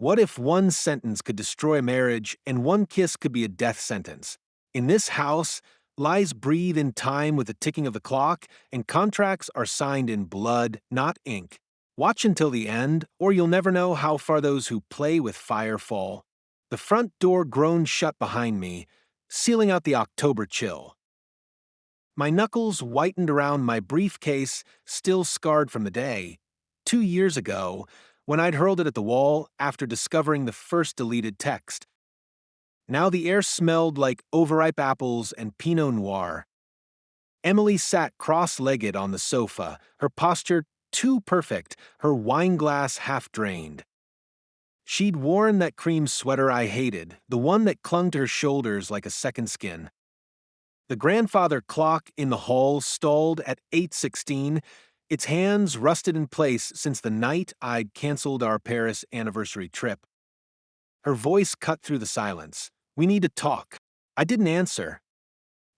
What if one sentence could destroy a marriage and one kiss could be a death sentence? In this house, lies breathe in time with the ticking of the clock, and contracts are signed in blood, not ink. Watch until the end, or you'll never know how far those who play with fire fall. The front door groaned shut behind me, sealing out the October chill. My knuckles whitened around my briefcase, still scarred from the day, 2 years ago, when I'd hurled it at the wall after discovering the first deleted text. Now the air smelled like overripe apples and Pinot Noir. Emily sat cross-legged on the sofa, her posture too perfect, her wine glass half drained. She'd worn that cream sweater I hated, the one that clung to her shoulders like a second skin. The grandfather clock in the hall stalled at 8:16, its hands rusted in place since the night I'd canceled our Paris anniversary trip. Her voice cut through the silence. "We need to talk." I didn't answer.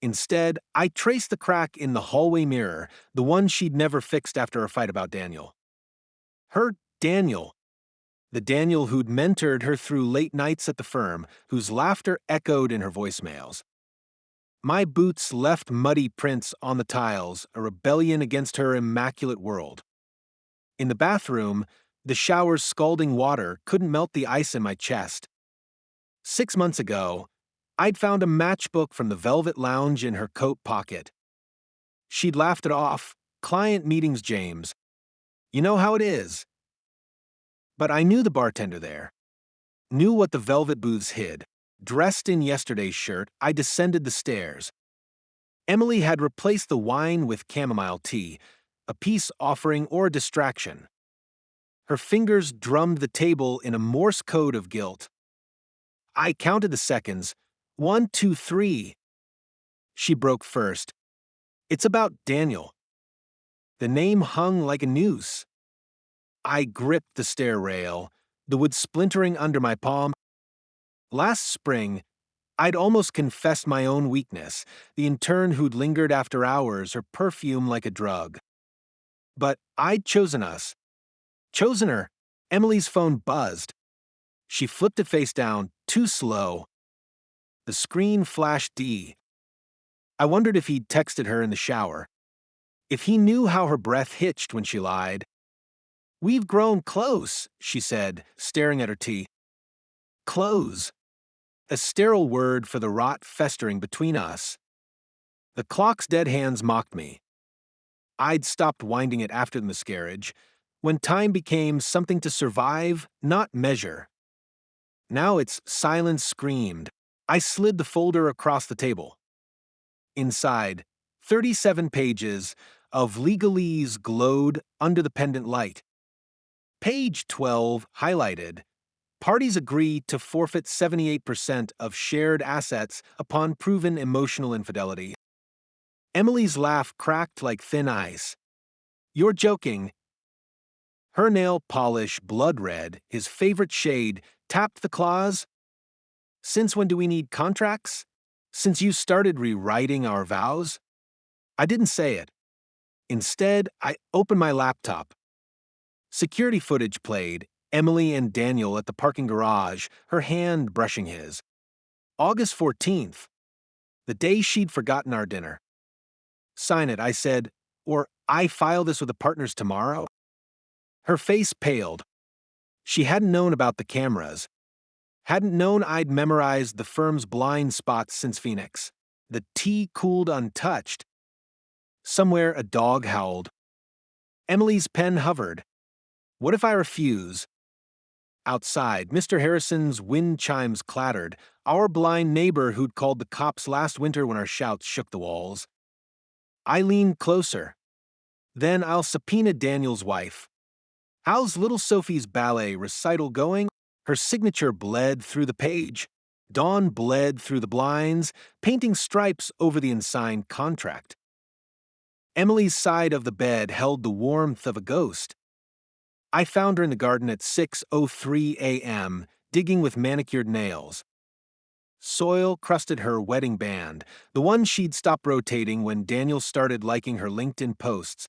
Instead, I traced the crack in the hallway mirror, the one she'd never fixed after a fight about Daniel. Her Daniel. The Daniel who'd mentored her through late nights at the firm, whose laughter echoed in her voicemails. My boots left muddy prints on the tiles, a rebellion against her immaculate world. In the bathroom, the shower's scalding water couldn't melt the ice in my chest. 6 months ago, I'd found a matchbook from the velvet lounge in her coat pocket. She'd laughed it off. "Client meetings, James. You know how it is." But I knew the bartender there. Knew what the velvet booths hid. Dressed in yesterday's shirt, I descended the stairs. Emily had replaced the wine with chamomile tea, a peace offering or a distraction. Her fingers drummed the table in a Morse code of guilt. I counted the seconds. 1, 2, 3. She broke first. "It's about Daniel." The name hung like a noose. I gripped the stair rail, the wood splintering under my palm. Last spring, I'd almost confessed my own weakness, the intern who'd lingered after hours, her perfume like a drug. But I'd chosen us. Chosen her. Emily's phone buzzed. She flipped it face down, too slow. The screen flashed D. I wondered if he'd texted her in the shower. If he knew how her breath hitched when she lied. "We've grown close," she said, staring at her tea. Close. A sterile word for the rot festering between us. The clock's dead hands mocked me. I'd stopped winding it after the miscarriage, when time became something to survive, not measure. Now its silence screamed. I slid the folder across the table. Inside, 37 pages of legalese glowed under the pendant light. Page 12, highlighted. Parties agree to forfeit 78% of shared assets upon proven emotional infidelity. Emily's laugh cracked like thin ice. "You're joking." Her nail polish, blood red, his favorite shade, tapped the clause. "Since when do we need contracts? Since you started rewriting our vows?" I didn't say it. Instead, I opened my laptop. Security footage played, Emily and Daniel at the parking garage, her hand brushing his. August 14th, the day she'd forgotten our dinner. "Sign it," I said, "or I file this with the partners tomorrow." Her face paled. She hadn't known about the cameras. Hadn't known I'd memorized the firm's blind spots since Phoenix. The tea cooled untouched. Somewhere a dog howled. Emily's pen hovered. What if I refuse? Outside, Mr. Harrison's wind chimes clattered, our blind neighbor who'd called the cops last winter when our shouts shook the walls. I leaned closer. "Then I'll subpoena Daniel's wife." "How's little Sophie's ballet recital going?" Her signature bled through the page. Dawn bled through the blinds, painting stripes over the unsigned contract. Emily's side of the bed held the warmth of a ghost. I found her in the garden at 6:03 a.m., digging with manicured nails. Soil crusted her wedding band, the one she'd stopped rotating when Daniel started liking her LinkedIn posts.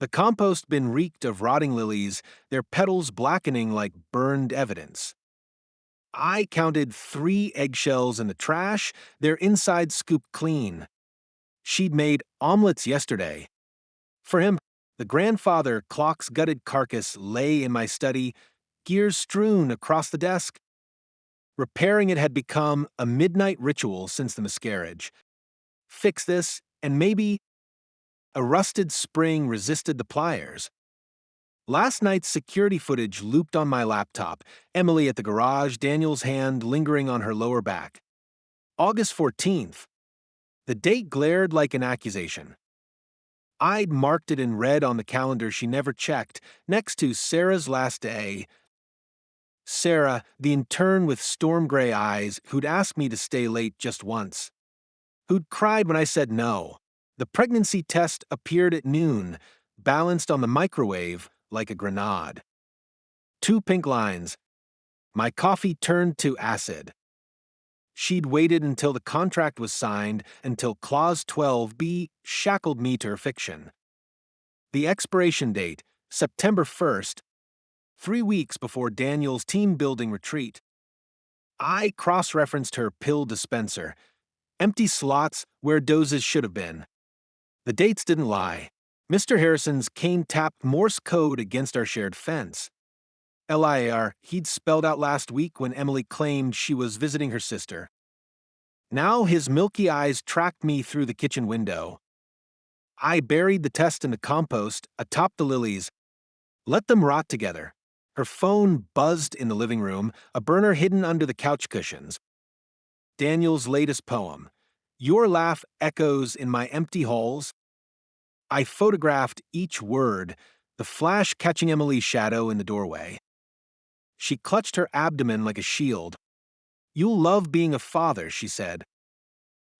The compost bin reeked of rotting lilies, their petals blackening like burned evidence. I counted 3 eggshells in the trash, their insides scooped clean. She'd made omelets yesterday. For him, the grandfather clock's gutted carcass lay in my study, gears strewn across the desk. Repairing it had become a midnight ritual since the miscarriage. Fix this, and maybe a rusted spring resisted the pliers. Last night's security footage looped on my laptop, Emily at the garage, Daniel's hand lingering on her lower back. August 14th. The date glared like an accusation. I'd marked it in red on the calendar she never checked, next to Sarah's last day. Sarah, the intern with storm gray eyes, who'd asked me to stay late just once. Who'd cried when I said no. The pregnancy test appeared at noon, balanced on the microwave like a grenade. 2 pink lines. My coffee turned to acid. She'd waited until the contract was signed, until Clause 12b shackled me to her fiction. The expiration date, September 1st, 3 weeks before Daniel's team-building retreat. I cross-referenced her pill dispenser. Empty slots where doses should have been. The dates didn't lie. Mr. Harrison's cane-tapped Morse code against our shared fence. LIAR he'd spelled out last week when Emily claimed she was visiting her sister. Now his milky eyes tracked me through the kitchen window. I buried the test in the compost atop the lilies. Let them rot together. Her phone buzzed in the living room, a burner hidden under the couch cushions. Daniel's latest poem. Your laugh echoes in my empty halls. I photographed each word, the flash catching Emily's shadow in the doorway. She clutched her abdomen like a shield. You'll love being a father, she said.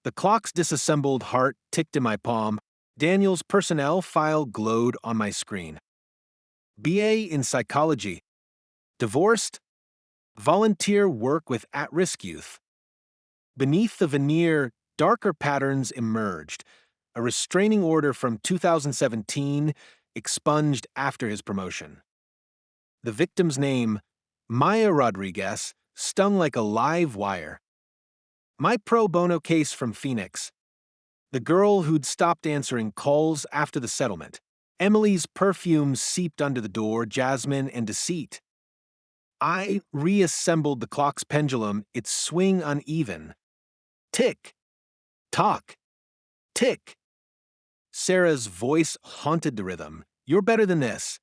The clock's disassembled heart ticked in my palm. Daniel's personnel file glowed on my screen. BA in psychology. Divorced. Volunteer work with at-risk youth. Beneath the veneer, darker patterns emerged. A restraining order from 2017, expunged after his promotion. The victim's name, Maya Rodriguez, stung like a live wire. My pro bono case from Phoenix. The girl who'd stopped answering calls after the settlement. Emily's perfume seeped under the door, jasmine and deceit. I reassembled the clock's pendulum, its swing uneven. Tick. Tock. Tick. Sarah's voice haunted the rhythm. You're better than this.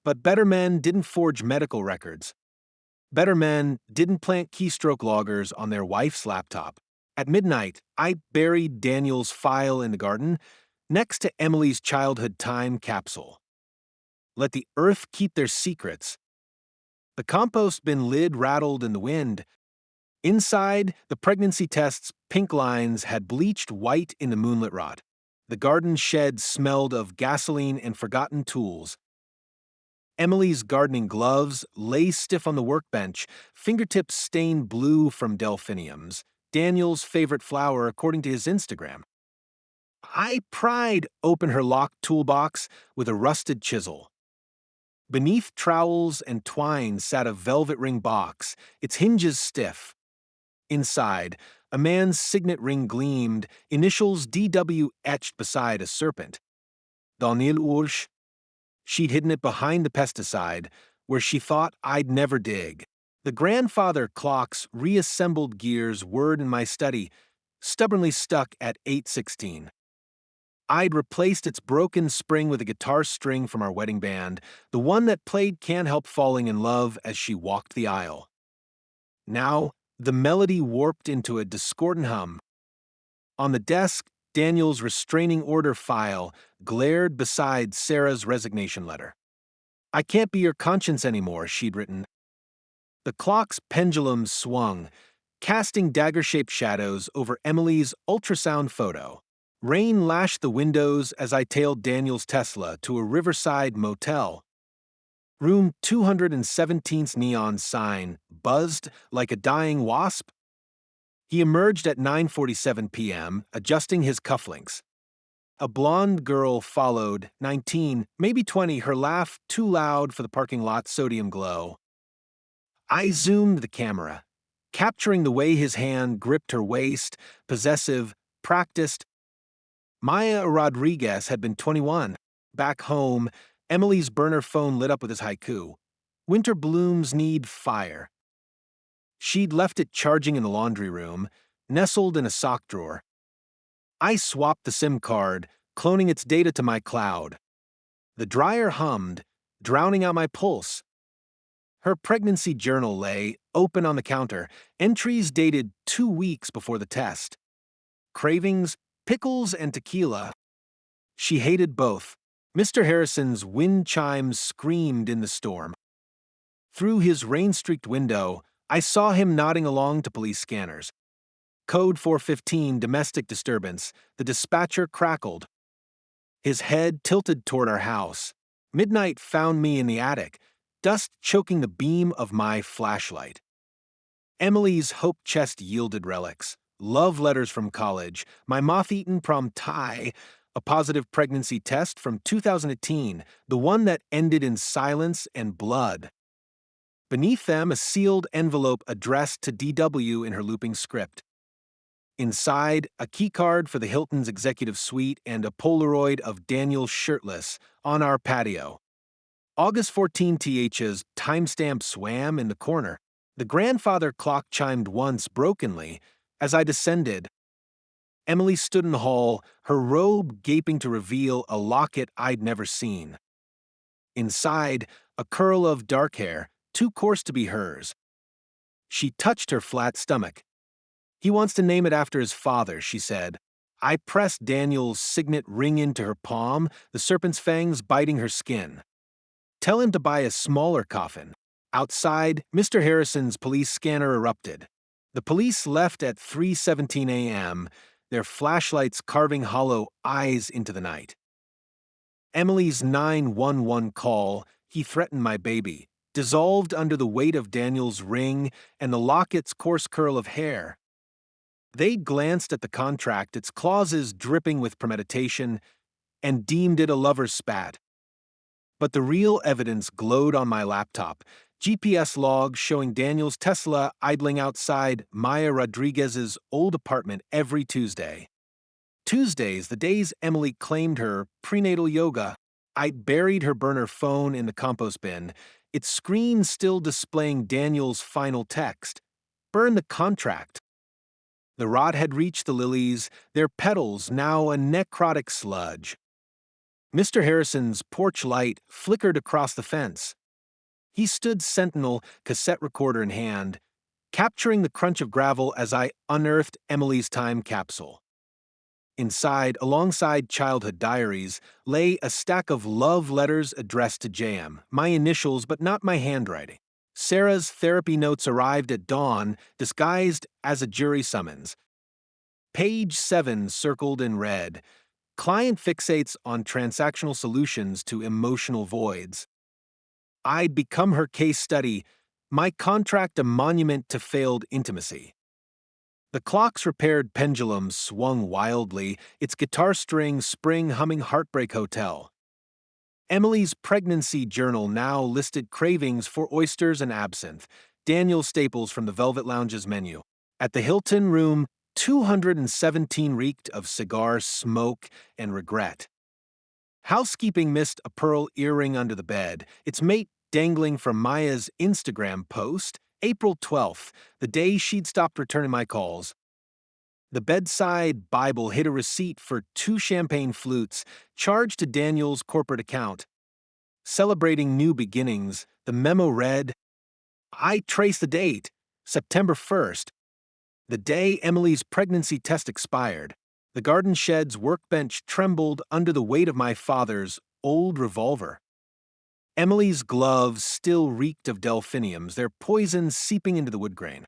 But better men didn't forge medical records. Better men didn't plant keystroke loggers on their wife's laptop. At midnight, I buried Daniel's file in the garden, next to Emily's childhood time capsule. Let the earth keep their secrets. The compost bin lid rattled in the wind. Inside, the pregnancy test's pink lines had bleached white in the moonlit rot. The garden shed smelled of gasoline and forgotten tools. Emily's gardening gloves lay stiff on the workbench, fingertips stained blue from delphiniums, Daniel's favorite flower according to his Instagram. I pried open her locked toolbox with a rusted chisel. Beneath trowels and twine sat a velvet ring box, its hinges stiff. Inside, a man's signet ring gleamed, initials DW etched beside a serpent. Daniel Ursch. She'd hidden it behind the pesticide, where she thought I'd never dig. The grandfather clock's reassembled gears whirred in my study, stubbornly stuck at 8:16. I'd replaced its broken spring with a guitar string from our wedding band, the one that played Can't Help Falling in Love as she walked the aisle. Now, the melody warped into a discordant hum. On the desk, Daniel's restraining order file glared beside Sarah's resignation letter. I can't be your conscience anymore, she'd written. The clock's pendulum swung, casting dagger-shaped shadows over Emily's ultrasound photo. Rain lashed the windows as I tailed Daniel's Tesla to a riverside motel. Room 217's neon sign buzzed like a dying wasp. He emerged at 9:47 p.m., adjusting his cufflinks. A blonde girl followed, 19, maybe 20, her laugh too loud for the parking lot's sodium glow. I zoomed the camera, capturing the way his hand gripped her waist, possessive, practiced. Maya Rodriguez had been 21. Back home, Emily's burner phone lit up with his haiku. Winter blooms need fire. She'd left it charging in the laundry room, nestled in a sock drawer. I swapped the SIM card, cloning its data to my cloud. The dryer hummed, drowning out my pulse. Her pregnancy journal lay, open on the counter, entries dated 2 weeks before the test. Cravings, pickles and tequila. She hated both. Mr. Harrison's wind chimes screamed in the storm. Through his rain-streaked window, I saw him nodding along to police scanners. Code 415, domestic disturbance. The dispatcher crackled. His head tilted toward our house. Midnight found me in the attic, dust choking the beam of my flashlight. Emily's hope chest yielded relics, love letters from college, my moth-eaten prom tie, a positive pregnancy test from 2018, the one that ended in silence and blood. Beneath them, a sealed envelope addressed to DW in her looping script. Inside, a keycard for the Hilton's executive suite and a Polaroid of Daniel shirtless on our patio. August 14th's timestamp swam in the corner. The grandfather clock chimed once brokenly as I descended. Emily stood in the hall, her robe gaping to reveal a locket I'd never seen. Inside, a curl of dark hair, too coarse to be hers. She touched her flat stomach. He wants to name it after his father, she said. I pressed Daniel's signet ring into her palm, the serpent's fangs biting her skin. Tell him to buy a smaller coffin. Outside, Mr. Harrison's police scanner erupted. The police left at 3:17 a.m., their flashlights carving hollow eyes into the night. Emily's 911 call, he threatened my baby, dissolved under the weight of Daniel's ring and the locket's coarse curl of hair. They glanced at the contract, its clauses dripping with premeditation, and deemed it a lover's spat. But the real evidence glowed on my laptop, GPS logs showing Daniel's Tesla idling outside Maya Rodriguez's old apartment every Tuesday. Tuesdays, the days Emily claimed her prenatal yoga. I'd buried her burner phone in the compost bin, its screen still displaying Daniel's final text. Burn the contract. The rot had reached the lilies, their petals now a necrotic sludge. Mr. Harrison's porch light flickered across the fence. He stood sentinel, cassette recorder in hand, capturing the crunch of gravel as I unearthed Emily's time capsule. Inside, alongside childhood diaries, lay a stack of love letters addressed to JM, my initials but not my handwriting. Sarah's therapy notes arrived at dawn, disguised as a jury summons. Page 7 circled in red. Client fixates on transactional solutions to emotional voids. I'd become her case study, my contract a monument to failed intimacy. The clock's repaired pendulum swung wildly, its guitar string spring humming Heartbreak Hotel. Emily's pregnancy journal now listed cravings for oysters and absinthe, Daniel staples from the Velvet Lounge's menu. At the Hilton room, 217 reeked of cigar smoke and regret. Housekeeping missed a pearl earring under the bed, its mate dangling from Maya's Instagram post, April 12th, the day she'd stopped returning my calls. The bedside Bible hid a receipt for 2 champagne flutes, charged to Daniel's corporate account. Celebrating new beginnings, the memo read, I traced the date, September 1st, the day Emily's pregnancy test expired. The garden shed's workbench trembled under the weight of my father's old revolver. Emily's gloves still reeked of delphiniums, their poison seeping into the wood grain.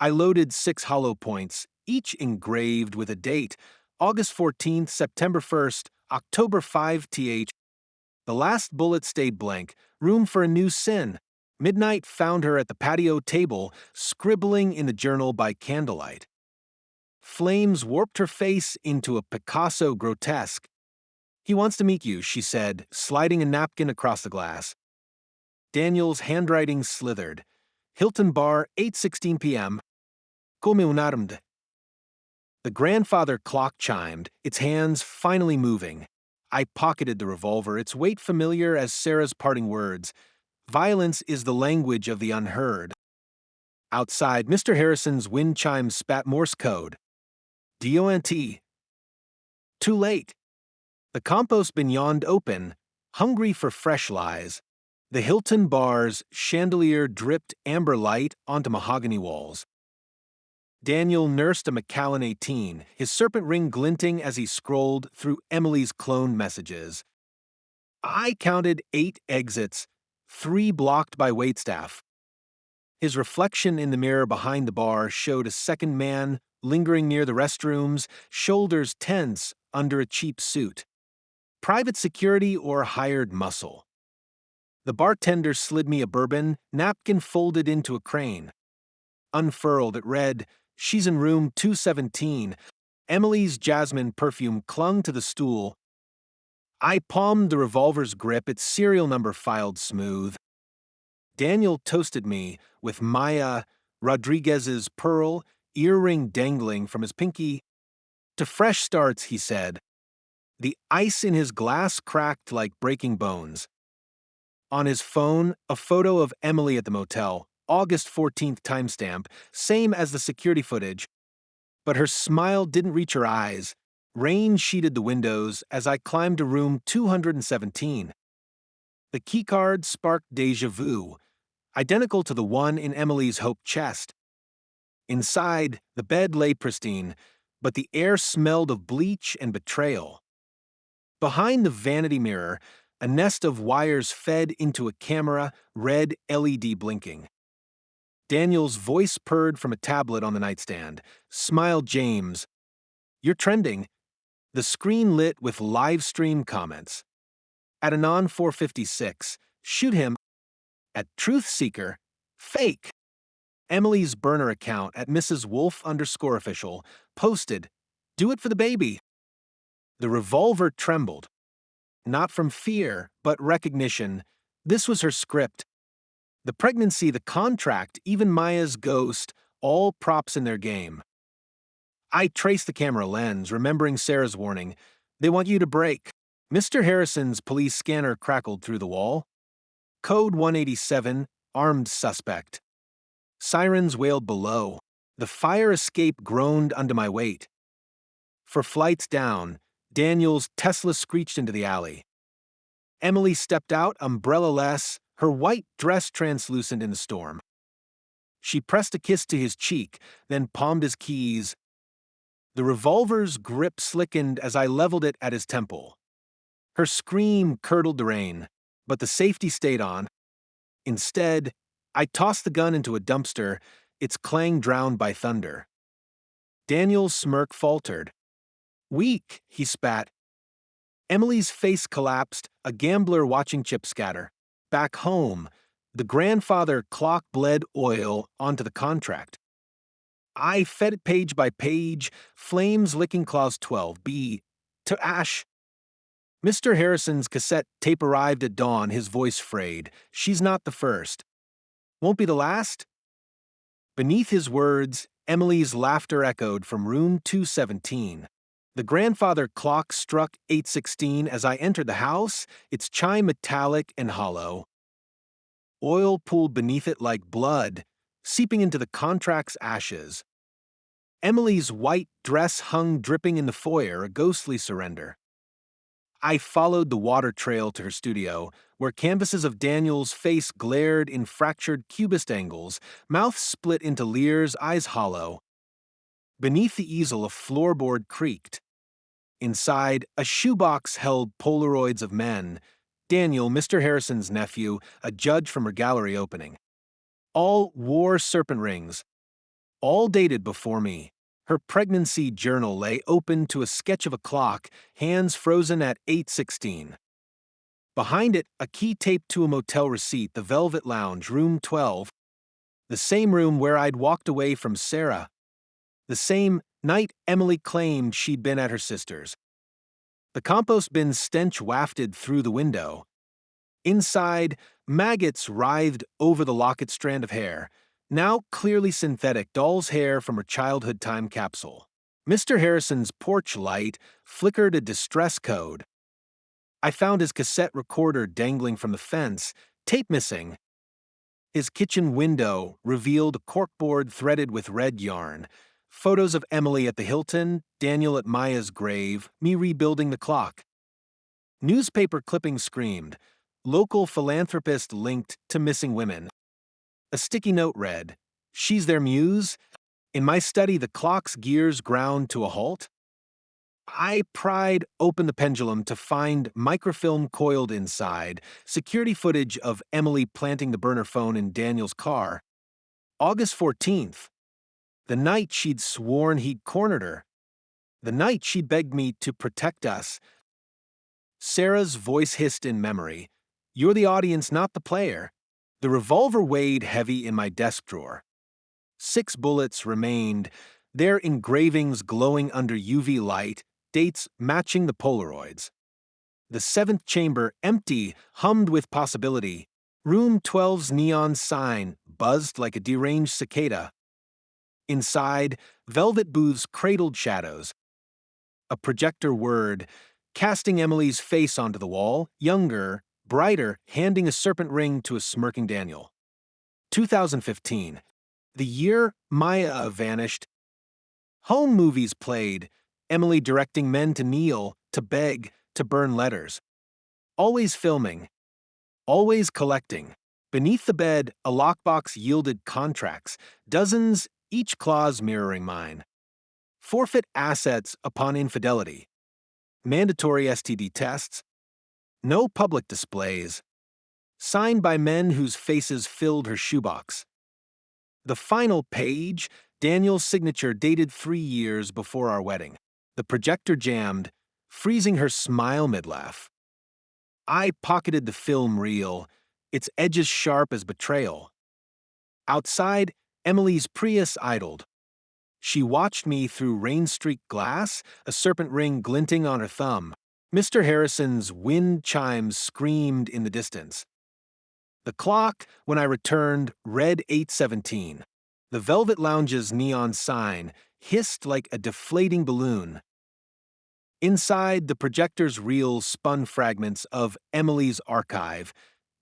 I loaded 6 hollow points, each engraved with a date, August 14th, September 1st, October 5th. The last bullet stayed blank, room for a new sin. Midnight found her at the patio table, scribbling in the journal by candlelight. Flames warped her face into a Picasso grotesque. "He wants to meet you," she said, sliding a napkin across the glass. Daniel's handwriting slithered. "Hilton Bar, 8:16 p.m. Come unarmed." The grandfather clock chimed, its hands finally moving. I pocketed the revolver, its weight familiar as Sarah's parting words. Violence is the language of the unheard. Outside, Mr. Harrison's wind chimes spat Morse code. DONT. Too late. The compost bin yawned open, hungry for fresh lies. The Hilton Bar's chandelier dripped amber light onto mahogany walls. Daniel nursed a Macallan 18, his serpent ring glinting as he scrolled through Emily's cloned messages. I counted 8 exits, 3 blocked by waitstaff. His reflection in the mirror behind the bar showed a second man lingering near the restrooms, shoulders tense under a cheap suit. Private security or hired muscle. The bartender slid me a bourbon, napkin folded into a crane. Unfurled, it read, "She's in room 217. Emily's jasmine perfume clung to the stool. I palmed the revolver's grip, its serial number filed smooth. Daniel toasted me with Maya Rodriguez's pearl earring dangling from his pinky. "To fresh starts," he said. The ice in his glass cracked like breaking bones. On his phone, a photo of Emily at the motel, August 14th timestamp, same as the security footage. But her smile didn't reach her eyes. Rain sheeted the windows as I climbed to room 217. The keycard sparked déjà vu, identical to the one in Emily's hope chest. Inside, the bed lay pristine, but the air smelled of bleach and betrayal. Behind the vanity mirror, a nest of wires fed into a camera, red LED blinking. Daniel's voice purred from a tablet on the nightstand. "Smile, James. You're trending." The screen lit with live stream comments. At Anon 456, "Shoot him." At Truth Seeker, "Fake." Emily's burner account at Mrs. Wolf_official posted, "Do it for the baby." The revolver trembled. Not from fear, but recognition. This was her script. The pregnancy, the contract, even Maya's ghost, all props in their game. I traced the camera lens, remembering Sarah's warning. "They want you to break." Mr. Harrison's police scanner crackled through the wall. Code 187, armed suspect. Sirens wailed below. The fire escape groaned under my weight. For flights down, Daniel's Tesla screeched into the alley. Emily stepped out, umbrella-less, her white dress translucent in the storm. She pressed a kiss to his cheek, then palmed his keys. The revolver's grip slickened as I leveled it at his temple. Her scream curdled the rain, but the safety stayed on. Instead, I tossed the gun into a dumpster, its clang drowned by thunder. Daniel's smirk faltered. "Weak," he spat. Emily's face collapsed, a gambler watching chips scatter. Back home, the grandfather clock bled oil onto the contract. I fed it page by page, flames licking clause 12B. To ash. Mr. Harrison's cassette tape arrived at dawn, his voice frayed. "She's not the first. Won't be the last?" Beneath his words, Emily's laughter echoed from room 217. The grandfather clock struck 8:16 as I entered the house, its chime metallic and hollow. Oil pooled beneath it like blood, seeping into the contract's ashes. Emily's white dress hung dripping in the foyer, a ghostly surrender. I followed the water trail to her studio, where canvases of Daniel's face glared in fractured cubist angles, mouth split into leers, eyes hollow. Beneath the easel, a floorboard creaked. Inside, a shoebox held Polaroids of men. Daniel, Mr. Harrison's nephew, a judge from her gallery opening. All wore serpent rings. All dated before me. Her pregnancy journal lay open to a sketch of a clock, hands frozen at 8:16. Behind it, a key taped to a motel receipt, the Velvet Lounge, room 12. The same room where I'd walked away from Sarah. The same Night Emily claimed she'd been at her sister's. The compost bin's stench wafted through the window. Inside, maggots writhed over the locket strand of hair, now clearly synthetic doll's hair from her childhood time capsule. Mr. Harrison's porch light flickered a distress code. I found his cassette recorder dangling from the fence, tape missing. His kitchen window revealed a corkboard threaded with red yarn, photos of Emily at the Hilton, Daniel at Maya's grave, me rebuilding the clock. Newspaper clippings screamed, local philanthropist linked to missing women. A sticky note read, "She's their muse." In my study, the clock's gears ground to a halt. I pried open the pendulum to find microfilm coiled inside, security footage of Emily planting the burner phone in Daniel's car. August 14th, the night she'd sworn he'd cornered her. The night she begged me to protect us. Sarah's voice hissed in memory, "You're the audience, not the player." The revolver weighed heavy in my desk drawer. 6 bullets remained, their engravings glowing under UV light, dates matching the Polaroids. The 7th chamber, empty, hummed with possibility. Room 12's neon sign buzzed like a deranged cicada. Inside, velvet booths cradled shadows. A projector whirred, casting Emily's face onto the wall, younger, brighter, handing a serpent ring to a smirking Daniel. 2015. The year Maya vanished. Home movies played, Emily directing men to kneel, to beg, to burn letters. Always filming. Always collecting. Beneath the bed, a lockbox yielded contracts, dozens, each clause mirroring mine. Forfeit assets upon infidelity. Mandatory STD tests. No public displays. Signed by men whose faces filled her shoebox. The final page, Daniel's signature dated 3 years before our wedding. The projector jammed, freezing her smile mid-laugh. I pocketed the film reel, its edges sharp as betrayal. Outside, Emily's Prius idled. She watched me through rain-streaked glass, a serpent ring glinting on her thumb. Mr. Harrison's wind chimes screamed in the distance. The clock, when I returned, read 8:17. The Velvet Lounge's neon sign hissed like a deflating balloon. Inside, the projector's reel spun fragments of Emily's archive,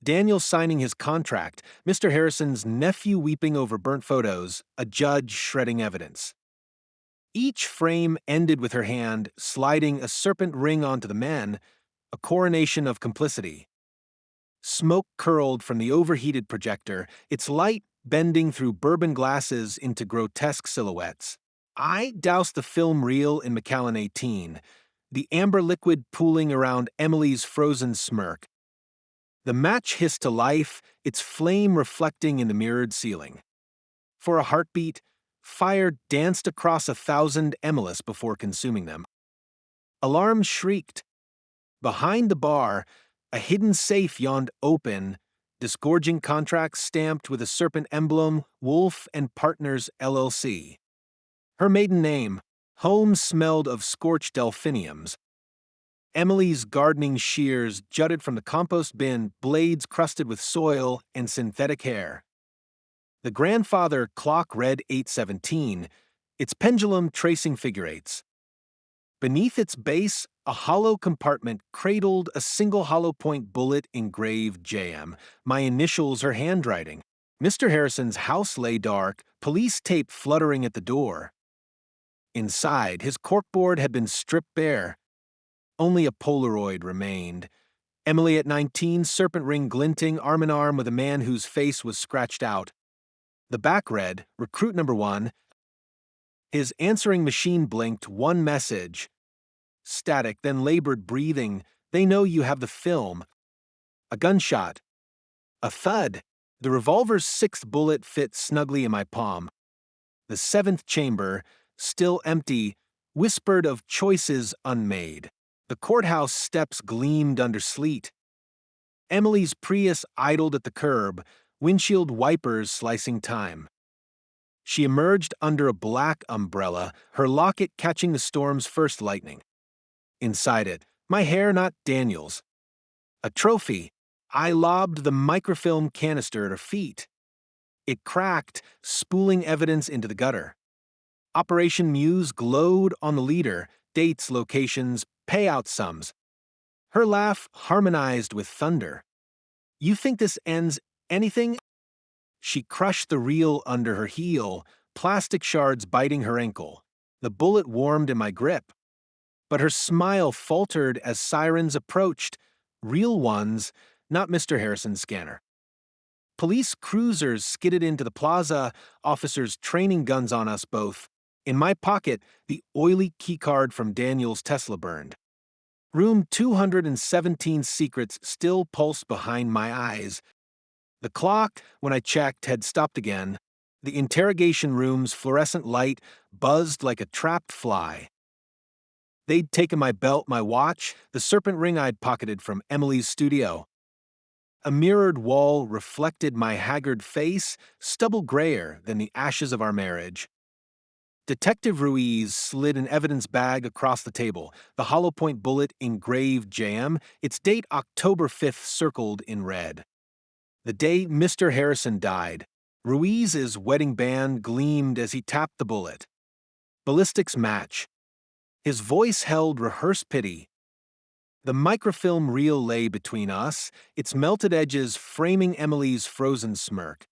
Daniel signing his contract, Mr. Harrison's nephew weeping over burnt photos, a judge shredding evidence. Each frame ended with her hand sliding a serpent ring onto the men, a coronation of complicity. Smoke curled from the overheated projector, its light bending through bourbon glasses into grotesque silhouettes. I doused the film reel in Macallan 18, the amber liquid pooling around Emily's frozen smirk. The match hissed to life, its flame reflecting in the mirrored ceiling. For a heartbeat, fire danced across 1,000 Emilus before consuming them. Alarms shrieked. Behind the bar, a hidden safe yawned open, disgorging contracts stamped with a serpent emblem, Wolf and Partners LLC. Her maiden name, home smelled of scorched delphiniums. Emily's gardening shears jutted from the compost bin, blades crusted with soil and synthetic hair. The grandfather clock read 8:17, its pendulum tracing figure eights. Beneath its base, a hollow compartment cradled a single hollow point bullet engraved JM, my initials her handwriting. Mr. Harrison's house lay dark, police tape fluttering at the door. Inside, his corkboard had been stripped bare. Only a Polaroid remained. Emily at 19, serpent ring glinting, arm in arm with a man whose face was scratched out. The back read, Recruit number 1. His answering machine blinked one message. Static, then labored breathing. They know you have the film. A gunshot. A thud. The revolver's 6th bullet fit snugly in my palm. The 7th chamber, still empty, whispered of choices unmade. The courthouse steps gleamed under sleet. Emily's Prius idled at the curb, windshield wipers slicing time. She emerged under a black umbrella, her locket catching the storm's first lightning. Inside it, my hair not Daniel's. A trophy. I lobbed the microfilm canister at her feet. It cracked, spooling evidence into the gutter. Operation Muse glowed on the leader, dates, locations, payout sums. Her laugh harmonized with thunder. You think this ends anything? She crushed the reel under her heel, plastic shards biting her ankle. The bullet warmed in my grip. But her smile faltered as sirens approached. Real ones, not Mr. Harrison's scanner. Police cruisers skidded into the plaza, officers training guns on us both. In my pocket, the oily keycard from Daniel's Tesla burned. Room 217's secrets still pulsed behind my eyes. The clock, when I checked, had stopped again. The interrogation room's fluorescent light buzzed like a trapped fly. They'd taken my belt, my watch, the serpent ring I'd pocketed from Emily's studio. A mirrored wall reflected my haggard face, stubble grayer than the ashes of our marriage. Detective Ruiz slid an evidence bag across the table, the hollow point bullet engraved JM, its date October 5th circled in red. The day Mr. Harrison died, Ruiz's wedding band gleamed as he tapped the bullet. Ballistics match. His voice held rehearsed pity. The microfilm reel lay between us, its melted edges framing Emily's frozen smirk.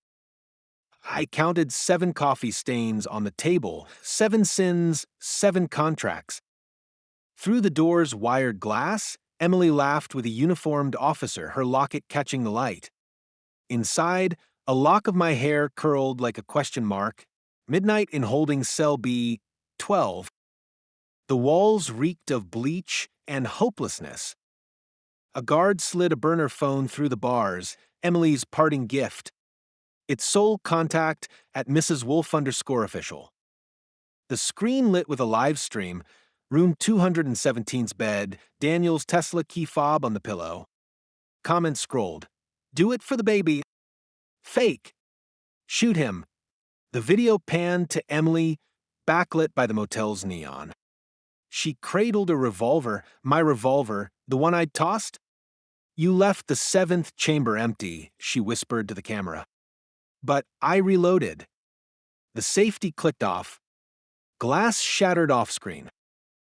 I counted 7 coffee stains on the table, 7 sins, 7 contracts. Through the door's wired glass, Emily laughed with a uniformed officer, her locket catching the light. Inside, a lock of my hair curled like a question mark. Midnight in holding cell B, 12. The walls reeked of bleach and hopelessness. A guard slid a burner phone through the bars, Emily's parting gift. Its sole contact at Mrs. Wolf_official. The screen lit with a live stream, room 217's bed, Daniel's Tesla key fob on the pillow. Comments scrolled. Do it for the baby. Fake. Shoot him. The video panned to Emily, backlit by the motel's neon. She cradled a revolver, my revolver, the one I'd tossed. You left the 7th chamber empty, she whispered to the camera. But I reloaded. The safety clicked off. Glass shattered off-screen.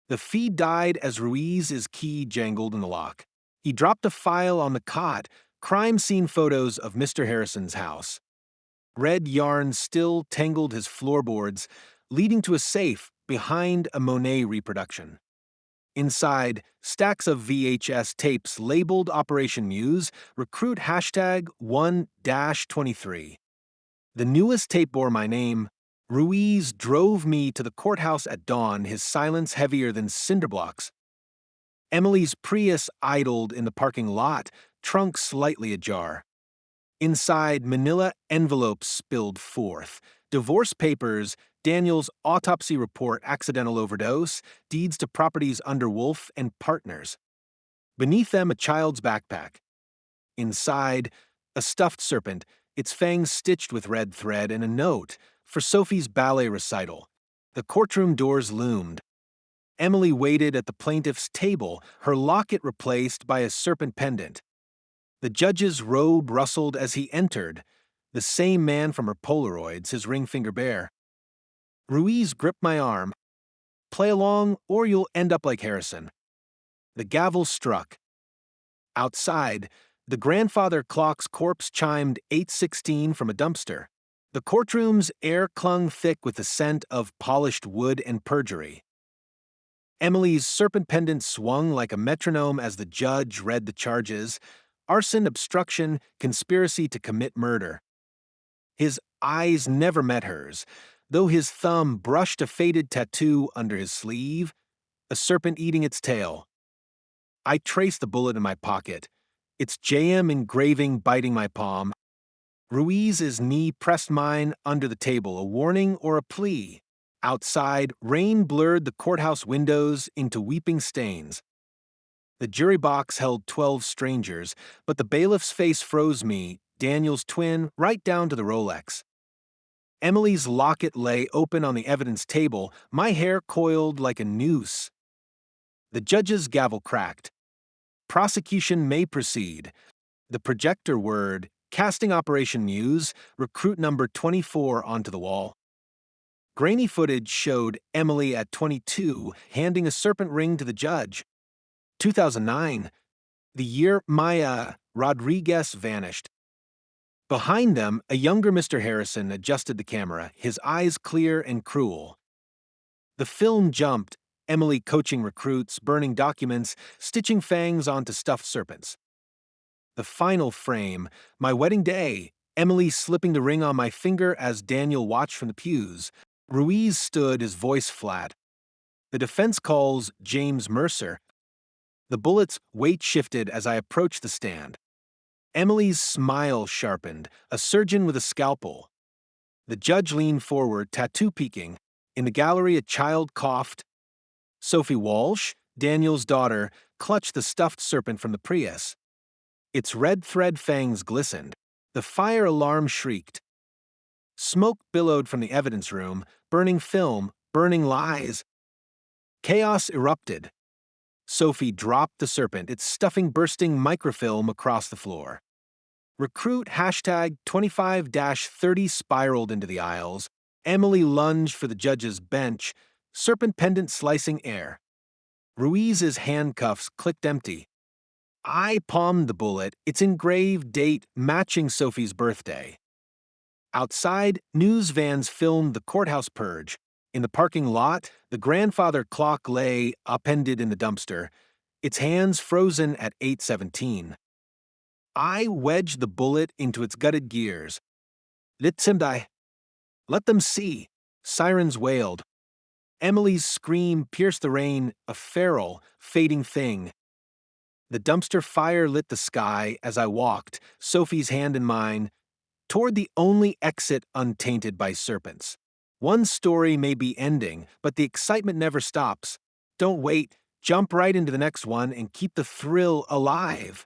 The feed died as Ruiz's key jangled in the lock. He dropped a file on the cot, crime scene photos of Mr. Harrison's house. Red yarn still tangled his floorboards, leading to a safe behind a Monet reproduction. Inside, stacks of VHS tapes labeled Operation Muse, recruit hashtag 1-23. The newest tape bore my name. Ruiz drove me to the courthouse at dawn, his silence heavier than cinder blocks. Emily's Prius idled in the parking lot, trunk slightly ajar. Inside, manila envelopes spilled forth. Divorce papers, Daniel's autopsy report, accidental overdose, deeds to properties under Wolf and partners. Beneath them, a child's backpack. Inside, a stuffed serpent, its fangs stitched with red thread, and a note for Sophie's ballet recital. The courtroom doors loomed. Emily waited at the plaintiff's table, her locket replaced by a serpent pendant. The judge's robe rustled as he entered, the same man from her Polaroids, his ring finger bare. Ruiz gripped my arm. Play along, or you'll end up like Harrison. The gavel struck. Outside, the grandfather clock's corpse chimed 8:16 from a dumpster. The courtroom's air clung thick with the scent of polished wood and perjury. Emily's serpent pendant swung like a metronome as the judge read the charges: arson, obstruction, conspiracy to commit murder. His eyes never met hers, though his thumb brushed a faded tattoo under his sleeve, a serpent eating its tail. I traced the bullet in my pocket, its JM engraving biting my palm. Ruiz's knee pressed mine under the table, a warning or a plea. Outside, rain blurred the courthouse windows into weeping stains. The jury box held 12 strangers, but the bailiff's face froze me, Daniel's twin, right down to the Rolex. Emily's locket lay open on the evidence table, my hair coiled like a noose. The judge's gavel cracked. Prosecution may proceed. The projector word, casting Operation News, recruit number 24 onto the wall. Grainy footage showed Emily at 22 handing a serpent ring to the judge. 2009, the year Maya Rodriguez vanished. Behind them, a younger Mr. Harrison adjusted the camera, his eyes clear and cruel. The film jumped, Emily coaching recruits, burning documents, stitching fangs onto stuffed serpents. The final frame, my wedding day, Emily slipping the ring on my finger as Daniel watched from the pews. Ruiz stood, his voice flat. The defense calls James Mercer. The bullet's weight shifted as I approached the stand. Emily's smile sharpened, a surgeon with a scalpel. The judge leaned forward, tattoo peeking. In the gallery, a child coughed. Sophie Walsh, Daniel's daughter, clutched the stuffed serpent from the Prius. Its red thread fangs glistened. The fire alarm shrieked. Smoke billowed from the evidence room, burning film, burning lies. Chaos erupted. Sophie dropped the serpent, its stuffing bursting microfilm across the floor. Recruit hashtag 25-30 spiraled into the aisles. Emily lunged for the judge's bench, serpent pendant slicing air. Ruiz's handcuffs clicked empty. I palmed the bullet, its engraved date matching Sophie's birthday. Outside, news vans filmed the courthouse purge. In the parking lot, the grandfather clock lay upended in the dumpster, its hands frozen at 8:17. I wedged the bullet into its gutted gears. Let them die. Let them see. Sirens wailed. Emily's scream pierced the rain, a feral, fading thing. The dumpster fire lit the sky as I walked, Sophie's hand in mine, toward the only exit untainted by serpents. One story may be ending, but the excitement never stops. Don't wait, jump right into the next one and keep the thrill alive.